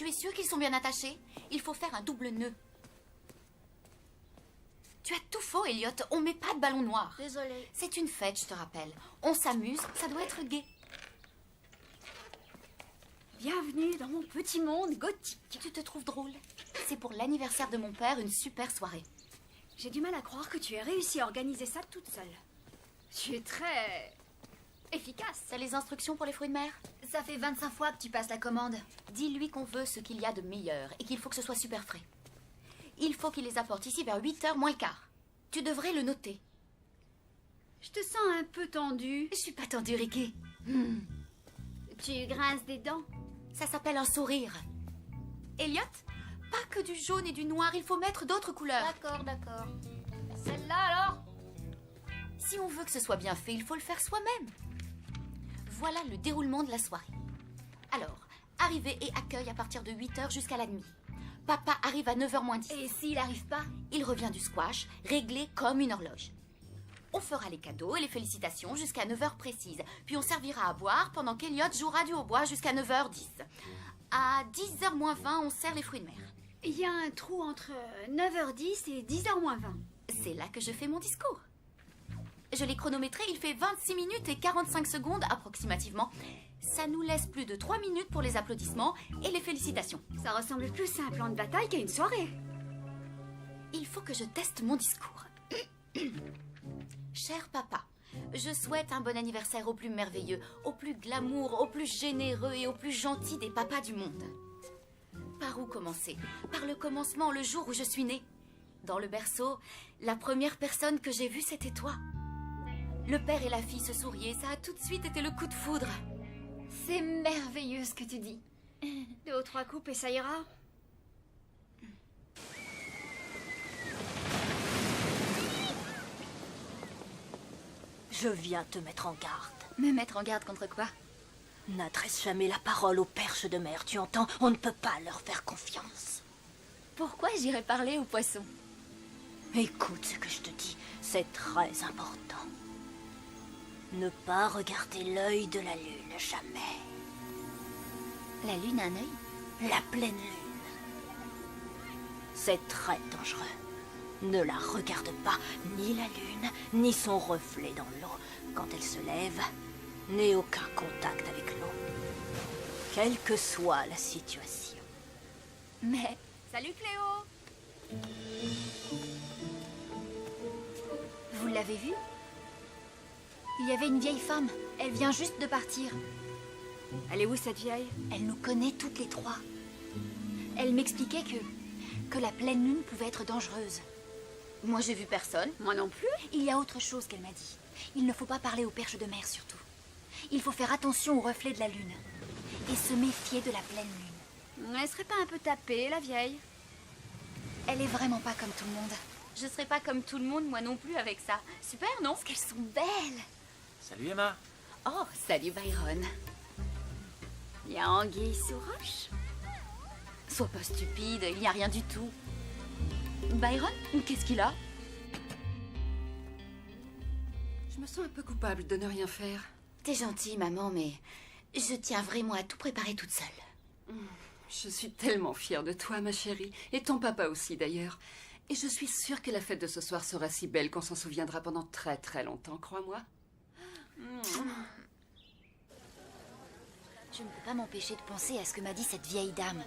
Tu es sûr qu'ils sont bien attachés? Il faut faire un double nœud. Tu as tout faux, Elliot. On met pas de ballon noir. Désolée. C'est une fête, je te rappelle. On s'amuse, ça doit être gai. Bienvenue dans mon petit monde gothique. Tu te trouves drôle? C'est pour l'anniversaire de mon père, une super soirée. J'ai du mal à croire que tu aies réussi à organiser ça toute seule. Tu es très... efficace. T'as les instructions pour les fruits de mer? Ça fait 25 fois que tu passes la commande. Dis-lui qu'on veut ce qu'il y a de meilleur et qu'il faut que ce soit super frais. Il faut qu'il les apporte ici vers 8h moins le quart. Tu devrais le noter. Je te sens un peu tendue. Je suis pas tendue, Ricky. Tu grinces des dents. Ça s'appelle un sourire. Elliot, pas que du jaune et du noir, il faut mettre d'autres couleurs. D'accord. Celle-là alors? Si on veut que ce soit bien fait, il faut le faire soi-même. Voilà le déroulement de la soirée. Alors, arrivée et accueil à partir de 8h jusqu'à la nuit. Papa arrive à 9h moins 10. Et s'il arrive pas? Il revient du squash, réglé comme une horloge. On fera les cadeaux et les félicitations jusqu'à 9h précise. Puis on servira à boire pendant qu'Elliot jouera du hautbois jusqu'à 9h10. À 10h moins 20, on sert les fruits de mer. Il y a un trou entre 9h10 et 10h moins 20. C'est là que je fais mon discours. Je l'ai chronométré, il fait 26 minutes et 45 secondes approximativement. Ça nous laisse plus de 3 minutes pour les applaudissements et les félicitations. Ça ressemble plus à un plan de bataille qu'à une soirée. Il faut que je teste mon discours. Cher papa, je souhaite un bon anniversaire au plus merveilleux, au plus glamour, au plus généreux et au plus gentil des papas du monde. Par où commencer? Par le commencement, le jour où je suis née. Dans le berceau, la première personne que j'ai vue, c'était toi. Le père et la fille se souriaient, ça a tout de suite été le coup de foudre. C'est merveilleux ce que tu dis. 2 ou 3 coupes et ça ira. Je viens te mettre en garde. Me mettre en garde contre quoi? N'adresse jamais la parole aux perches de mer, tu entends? On ne peut pas leur faire confiance. Pourquoi j'irais parler aux poissons? Écoute ce que je te dis, c'est très important. Ne pas regarder l'œil de la lune, jamais. La lune a un œil? La pleine lune. C'est très dangereux. Ne la regarde pas, ni la lune, ni son reflet dans l'eau. Quand elle se lève, n'aie aucun contact avec l'eau. Quelle que soit la situation. Mais... Salut Cléo! Vous l'avez vue? Il y avait une vieille femme. Elle vient juste de partir. Elle est où cette vieille? Elle nous connaît toutes les trois. Elle m'expliquait que la pleine lune pouvait être dangereuse. Moi, j'ai vu personne. Moi non plus. Il y a autre chose qu'elle m'a dit. Il ne faut pas parler aux perches de mer, surtout. Il faut faire attention aux reflets de la lune. Et se méfier de la pleine lune. Elle serait pas un peu tapée, la vieille? Elle est vraiment pas comme tout le monde. Je serai pas comme tout le monde, moi non plus, avec ça. Super, non? Parce qu'elles sont belles. Salut Emma. Oh, salut Byron. Il y a anguille sous roche. Sois pas stupide, il n'y a rien du tout. Byron, qu'est-ce qu'il a? Je me sens un peu coupable de ne rien faire. T'es gentille, maman, mais je tiens vraiment à tout préparer toute seule. Je suis tellement fière de toi, ma chérie. Et ton papa aussi, d'ailleurs. Et je suis sûre que la fête de ce soir sera si belle qu'on s'en souviendra pendant très très longtemps, crois-moi. Je ne peux pas m'empêcher de penser à ce que m'a dit cette vieille dame.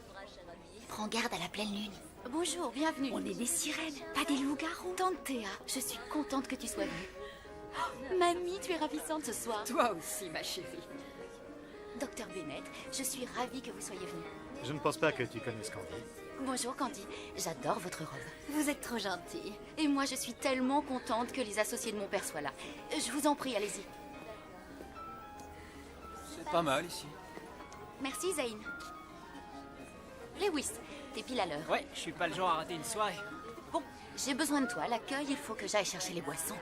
Prends garde à la pleine lune. Bonjour, bienvenue. On est des sirènes, pas des loups-garous. Tante Théa, je suis contente que tu sois venue. Oh, mamie, tu es ravissante ce soir. Toi aussi, ma chérie. Docteur Bennett, je suis ravie que vous soyez venu. Je ne pense pas que tu connaisses Candy. Bonjour Candy, j'adore votre robe. Vous êtes trop gentille. Et moi, je suis tellement contente que les associés de mon père soient là. Je vous en prie, allez-y. C'est pas mal ici. Merci Zayn. Lewis, t'es pile à l'heure. Ouais, je suis pas le genre à rater une soirée. Bon, j'ai besoin de toi. À l'accueil, il faut que j'aille chercher les boissons.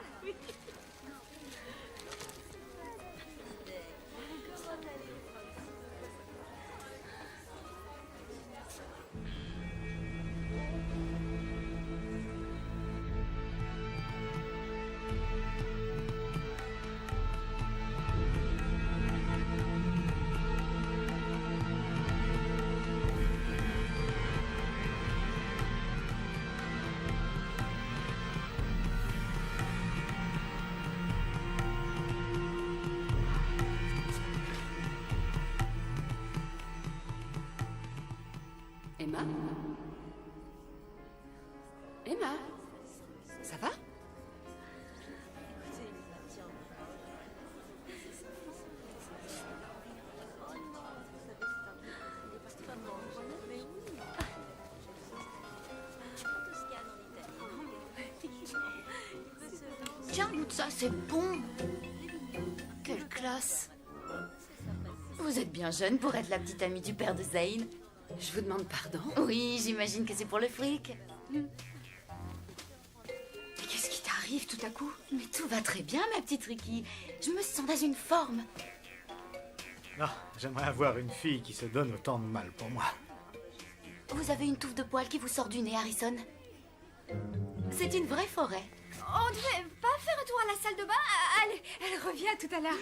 Emma, ça va? Tiens, goûte ça, c'est bon. Quelle classe. Vous êtes bien jeune pour être la petite amie du père de Zane. Je vous demande pardon. Oui, j'imagine que c'est pour le fric. Mais qu'est-ce qui t'arrive tout à coup? Mais tout va très bien, ma petite Ricky. Je me sens dans une forme. Ah, j'aimerais avoir une fille qui se donne autant de mal pour moi. Vous avez une touffe de poils qui vous sort du nez, Harrison. C'est une vraie forêt. On devait pas faire un tour à la salle de bain? Allez, elle revient tout à l'heure.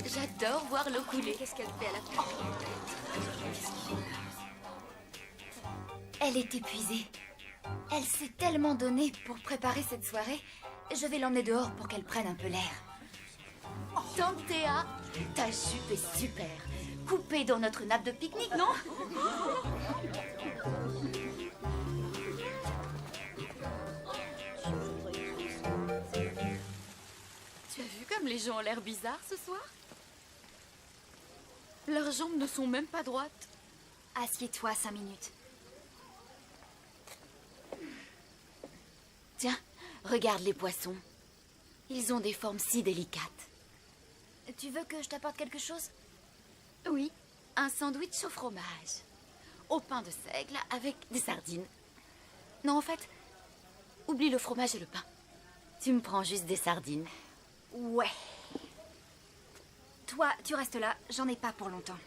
J'adore voir l'eau couler. Qu'est-ce qu'elle fait à la fin? Elle est épuisée. Elle s'est tellement donnée pour préparer cette soirée. Je vais l'emmener dehors pour qu'elle prenne un peu l'air. Tante Théa, ta jupe est super. Coupée dans notre nappe de pique-nique, non? Tu as vu comme les gens ont l'air bizarres ce soir? Leurs jambes ne sont même pas droites. Assieds-toi 5 minutes. Tiens, regarde les poissons. Ils ont des formes si délicates. Tu veux que je t'apporte quelque chose? Oui, un sandwich au fromage. Au pain de seigle avec des sardines. Non, en fait, oublie le fromage et le pain. Tu me prends juste des sardines. Ouais. Toi, tu restes là. J'en ai pas pour longtemps.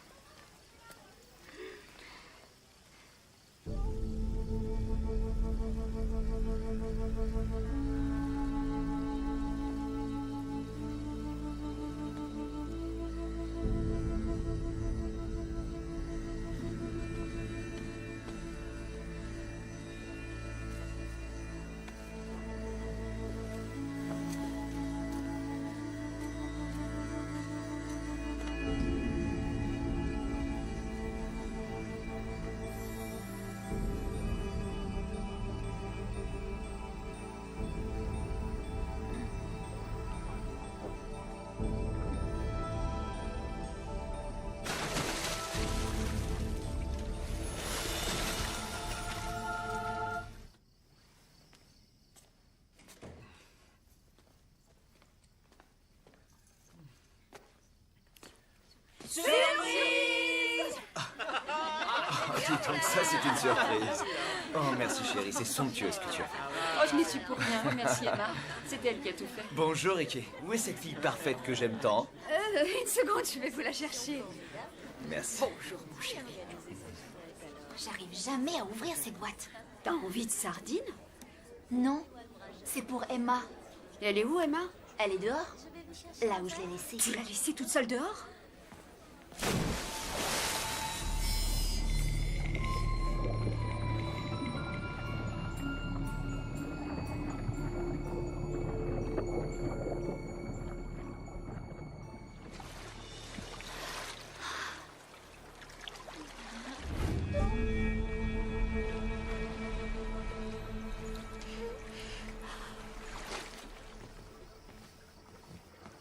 Dis donc, ça c'est une surprise. Oh, merci chérie, c'est somptueux ce que tu as fait. Oh, je n'y suis pour rien. Merci, Emma. C'est elle qui a tout fait. Bonjour Ricky, où est cette fille parfaite que j'aime tant? Une seconde, je vais vous la chercher. Merci. Bonjour, mon chéri. J'arrive jamais à ouvrir cette boîte. T'as envie de sardines? Non, c'est pour Emma. Et elle est où, Emma? Elle est dehors, là où je l'ai laissée. Tu l'as laissée toute seule dehors?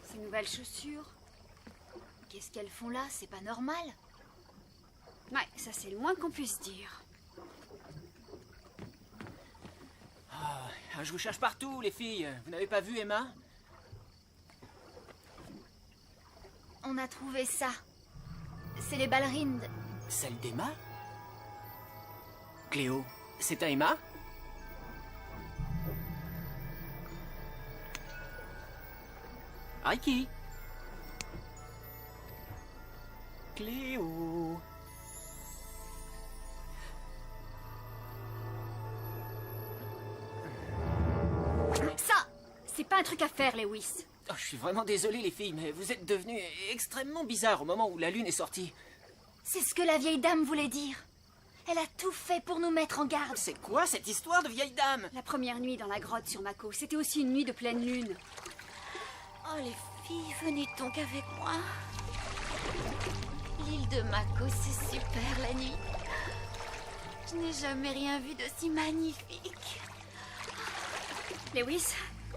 Ces nouvelles chaussures. Qu'est-ce qu'elles font là? C'est pas normal. Ouais, ça c'est le moins qu'on puisse dire. Je vous cherche partout, les filles. Vous n'avez pas vu Emma? On a trouvé ça. C'est les ballerines de... Celle d'Emma? Cléo, c'est à Emma? Ricky? Cléo? Ça, c'est pas un truc à faire, Lewis. Oh, je suis vraiment désolé, les filles, mais vous êtes devenues extrêmement bizarres au moment où la lune est sortie. C'est ce que la vieille dame voulait dire. Elle a tout fait pour nous mettre en garde. C'est quoi cette histoire de vieille dame? La première nuit dans la grotte sur Mako, c'était aussi une nuit de pleine lune. Oh, les filles, venez donc avec moi. L'île de Mako, c'est super la nuit. Je n'ai jamais rien vu de si magnifique. Lewis,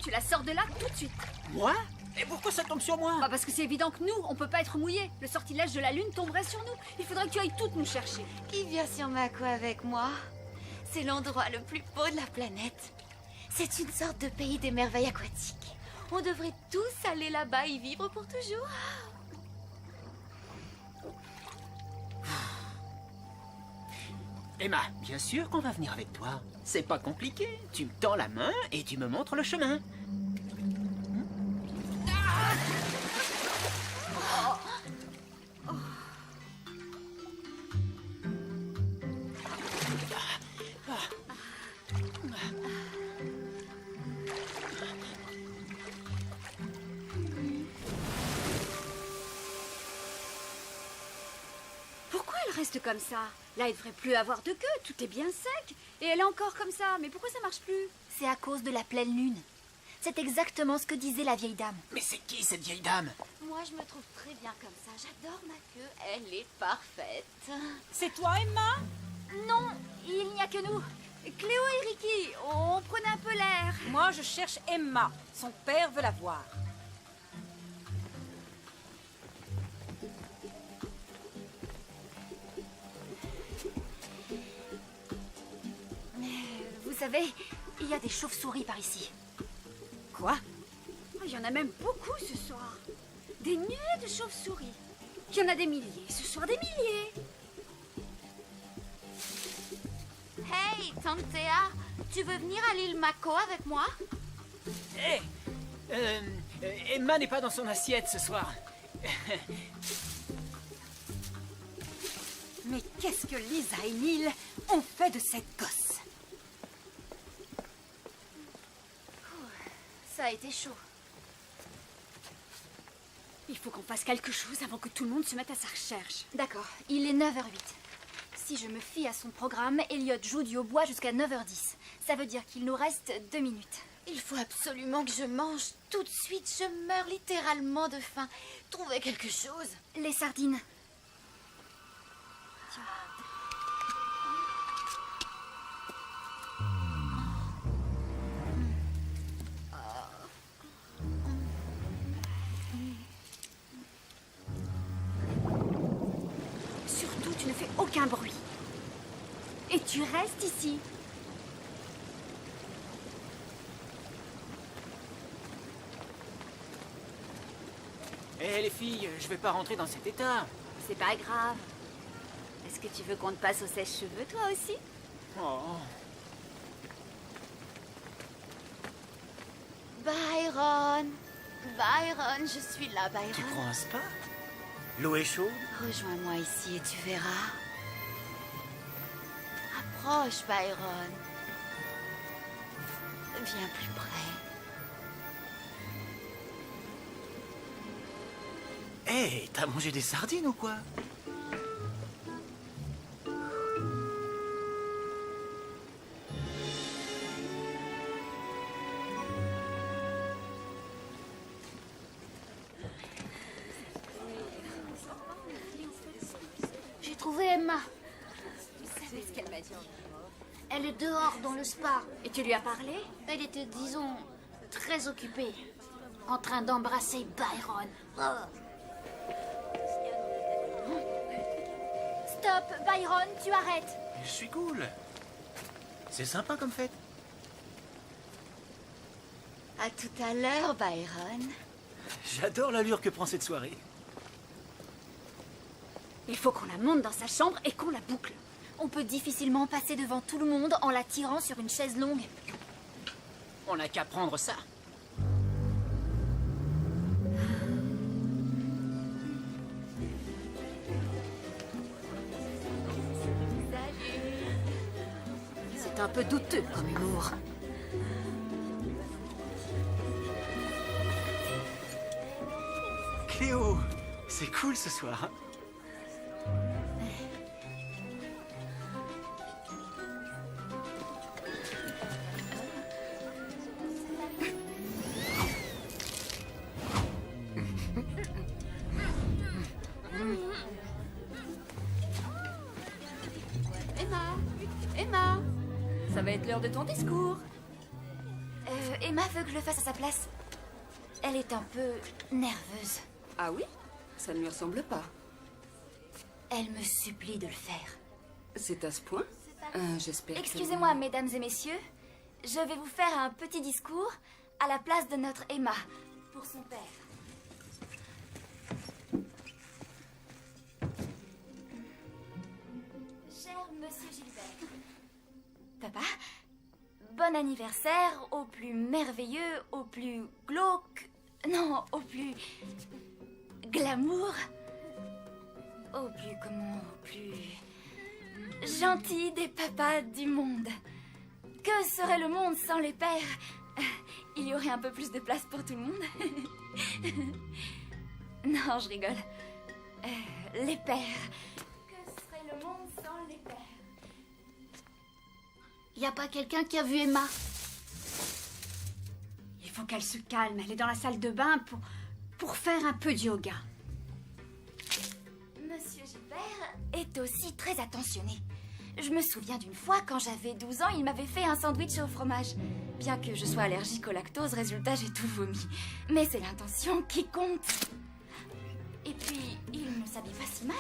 tu la sors de là tout de suite. Moi? Et pourquoi ça tombe sur moi? Bah parce que c'est évident que nous, on peut pas être mouillés. Le sortilège de la lune tomberait sur nous. Il faudrait que tu ailles toutes nous chercher. Qui vient sur Mako avec moi? C'est l'endroit le plus beau de la planète. C'est une sorte de pays des merveilles aquatiques. On devrait tous aller là-bas y vivre pour toujours. Emma, bien sûr qu'on va venir avec toi. C'est pas compliqué. Tu me tends la main et tu me montres le chemin. Pourquoi elle reste comme ça? Là, il devrait plus avoir de queue. Tout est bien sec. Et elle est encore comme ça. Mais pourquoi ça marche plus? C'est à cause de la pleine lune. C'est exactement ce que disait la vieille dame. Mais c'est qui cette vieille dame? Moi, je me trouve très bien comme ça. J'adore ma queue. Elle est parfaite. C'est toi, Emma? Non, il n'y a que nous. Cléo et Ricky, on prenait un peu l'air. Moi, je cherche Emma. Son père veut la voir. Vous savez, il y a des chauves-souris par ici. Quoi? Oh, il y en a même beaucoup ce soir. Des nuées de chauves-souris. Il y en a des milliers. Ce soir, des milliers. Hey, Tante Théa, tu veux venir à l'île Mako avec moi? Hé, Emma n'est pas dans son assiette ce soir. Mais qu'est-ce que Lisa et Neil ont fait de cette gosse? Ça a été chaud. Il faut qu'on fasse quelque chose avant que tout le monde se mette à sa recherche. D'accord, il est 9h08. Si je me fie à son programme, Elliot joue du hautbois jusqu'à 9h10. Ça veut dire qu'il nous reste 2 minutes. Il faut absolument que je mange tout de suite. Je meurs littéralement de faim. Trouvez quelque chose. Les sardines. Surtout, tu ne fais aucun bruit. Et tu restes ici. Hé les filles, je vais pas rentrer dans cet état. C'est pas grave. Est-ce que tu veux qu'on te passe au sèche-cheveux, toi aussi? Oh. Byron. Byron, je suis là, Tu Byron. prends un spa? L'eau est chaude? Rejoins-moi ici et tu verras. Approche, Byron. Viens plus près. Hé, t'as mangé des sardines ou quoi? J'ai trouvé Emma. C'est ce qu'elle m'a dit. Elle est dehors dans le spa. Et tu lui as parlé? Elle était, disons, très occupée. En train d'embrasser Byron. Stop, Byron, tu arrêtes. Je suis cool. C'est sympa comme fête. À tout à l'heure, Byron. J'adore l'allure que prend cette soirée. Il faut qu'on la monte dans sa chambre et qu'on la boucle. On peut difficilement passer devant tout le monde en la tirant sur une chaise longue. On n'a qu'à prendre ça. C'est un peu douteux comme humour. Cléo, c'est cool ce soir. ça va être l'heure de ton discours. Emma veut que je le fasse à sa place. Elle est un peu nerveuse. Ah oui? Ça ne lui ressemble pas. Elle me supplie de le faire. C'est à ce point? J'espère que... Excusez-moi, mesdames et messieurs. Je vais vous faire un petit discours à la place de notre Emma, pour son père. Cher Monsieur Gilbert. Papa, bon anniversaire au plus merveilleux, au plus glauque... Non, au plus... glamour... Au plus gentil des papas du monde. Que serait le monde sans les pères? Il y aurait un peu plus de place pour tout le monde. Non, je rigole. Les pères. Que serait le monde sans les pères? Y a pas quelqu'un qui a vu Emma? Il faut qu'elle se calme. Elle est dans la salle de bain pour faire un peu de yoga. Monsieur Gilbert est aussi très attentionné. Je me souviens d'une fois, quand j'avais 12 ans, il m'avait fait un sandwich au fromage. Bien que je sois allergique au lactose, résultat, j'ai tout vomi. Mais c'est l'intention qui compte. Et puis, il ne s'habille pas si mal.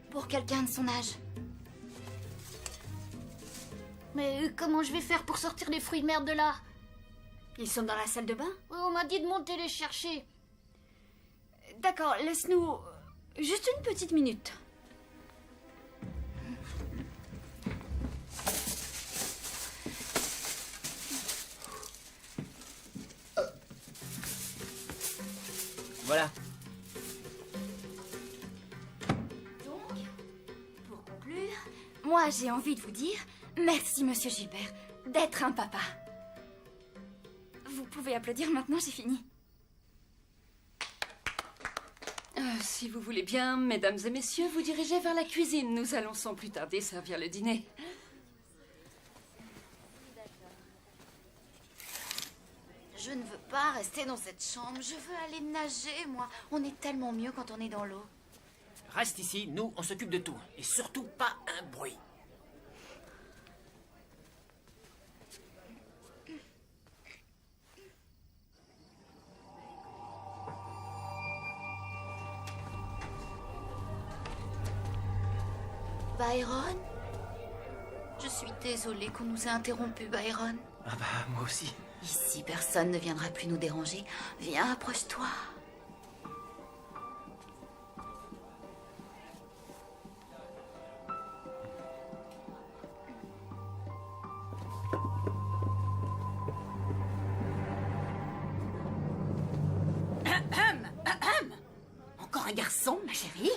Pour quelqu'un de son âge. Mais comment je vais faire pour sortir les fruits de mer de là? Ils sont dans la salle de bain? On m'a dit de monter les chercher. D'accord, laisse-nous juste une petite minute. Voilà. Donc, pour conclure, moi j'ai envie de vous dire merci, Monsieur Gilbert, d'être un papa. Vous pouvez applaudir maintenant, j'ai fini. Si vous voulez bien, mesdames et messieurs, vous dirigez vers la cuisine. Nous allons sans plus tarder servir le dîner. Je ne veux pas rester dans cette chambre. Je veux aller nager, moi. On est tellement mieux quand on est dans l'eau. Reste ici, nous, on s'occupe de tout. Et surtout pas un bruit. Byron? Je suis désolée qu'on nous ait interrompu, Byron. Ah bah, moi aussi. Ici, personne ne viendra plus nous déranger. Viens, approche-toi. Encore un garçon, ma chérie?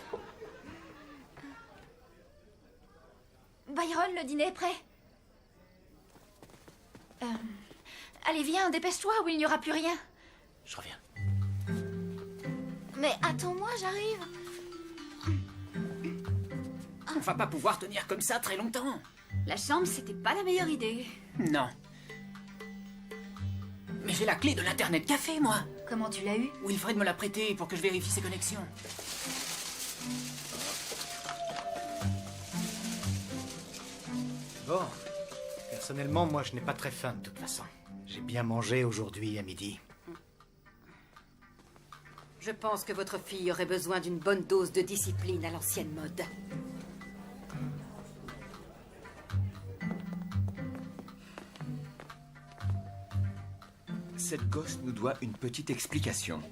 Byron, le dîner est prêt. Allez, viens, dépêche-toi ou il n'y aura plus rien. Je reviens. Mais attends-moi, j'arrive. On va pas pouvoir tenir comme ça très longtemps. La chambre, c'était pas la meilleure idée. Non. Mais j'ai la clé de l'internet café, moi. Comment tu l'as eu? Wilfred me l'a prêté pour que je vérifie ses connexions. Bon. Personnellement, moi, je n'ai pas très faim de toute façon. J'ai bien mangé aujourd'hui à midi. Je pense que votre fille aurait besoin d'une bonne dose de discipline à l'ancienne mode. Cette gosse nous doit une petite explication.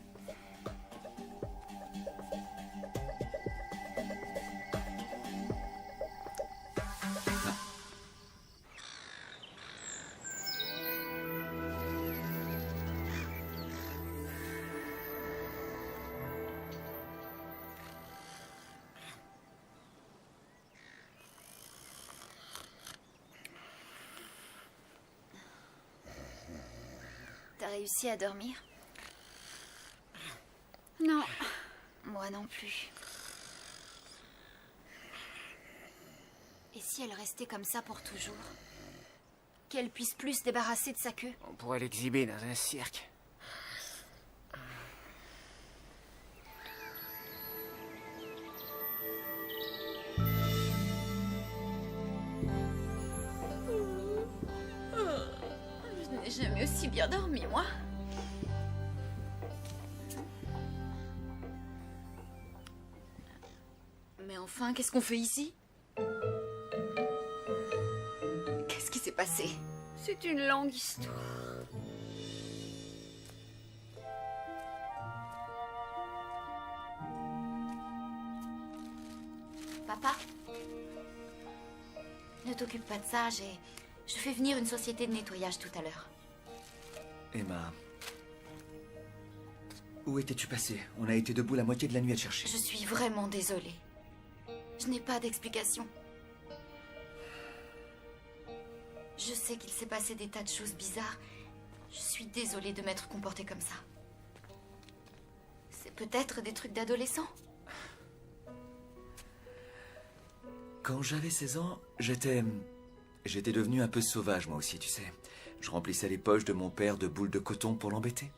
T'as réussi à dormir? Non. Moi non plus. Et si elle restait comme ça pour toujours? Qu'elle puisse plus se débarrasser de sa queue? On pourrait l'exhiber dans un cirque. si bien dormi, moi. Mais enfin, qu'est-ce qu'on fait ici? Qu'est-ce qui s'est passé? C'est une longue histoire. Papa? Ne t'occupe pas de ça, je fais venir une société de nettoyage tout à l'heure. Emma. Où étais-tu passée? On a été debout la moitié de la nuit à te chercher. Je suis vraiment désolée. Je n'ai pas d'explication. Je sais qu'il s'est passé des tas de choses bizarres. Je suis désolée de m'être comportée comme ça. C'est peut-être des trucs d'adolescent. Quand j'avais 16 ans, j'étais devenu un peu sauvage, moi aussi, tu sais. Je remplissais les poches de mon père de boules de coton pour l'embêter.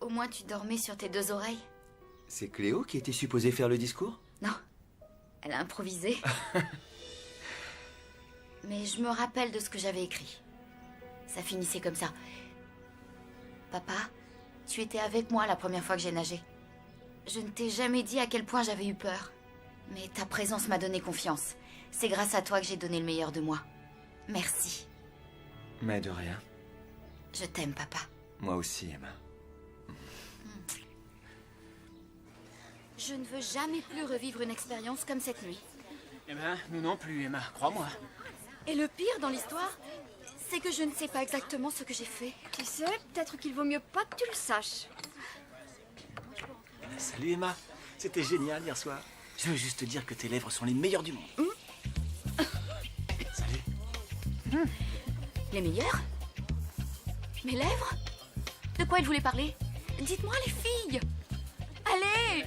Au moins, tu dormais sur tes deux oreilles. C'est Cléo qui était supposée faire le discours? Non, elle a improvisé. Mais je me rappelle de ce que j'avais écrit. Ça finissait comme ça. Papa, tu étais avec moi la première fois que j'ai nagé. Je ne t'ai jamais dit à quel point j'avais eu peur. Mais ta présence m'a donné confiance. C'est grâce à toi que j'ai donné le meilleur de moi. Merci. Mais de rien. Je t'aime, papa. Moi aussi, Emma. Je ne veux jamais plus revivre une expérience comme cette nuit. Eh ben, nous non plus, Emma, crois-moi. Et le pire dans l'histoire, c'est que je ne sais pas exactement ce que j'ai fait. Tu sais, peut-être qu'il vaut mieux pas que tu le saches. Salut, Emma. C'était génial hier soir. Je veux juste te dire que tes lèvres sont les meilleures du monde. Salut. Les meilleurs? Mes lèvres? De quoi il voulait parler? Dites-moi, les filles! Allez!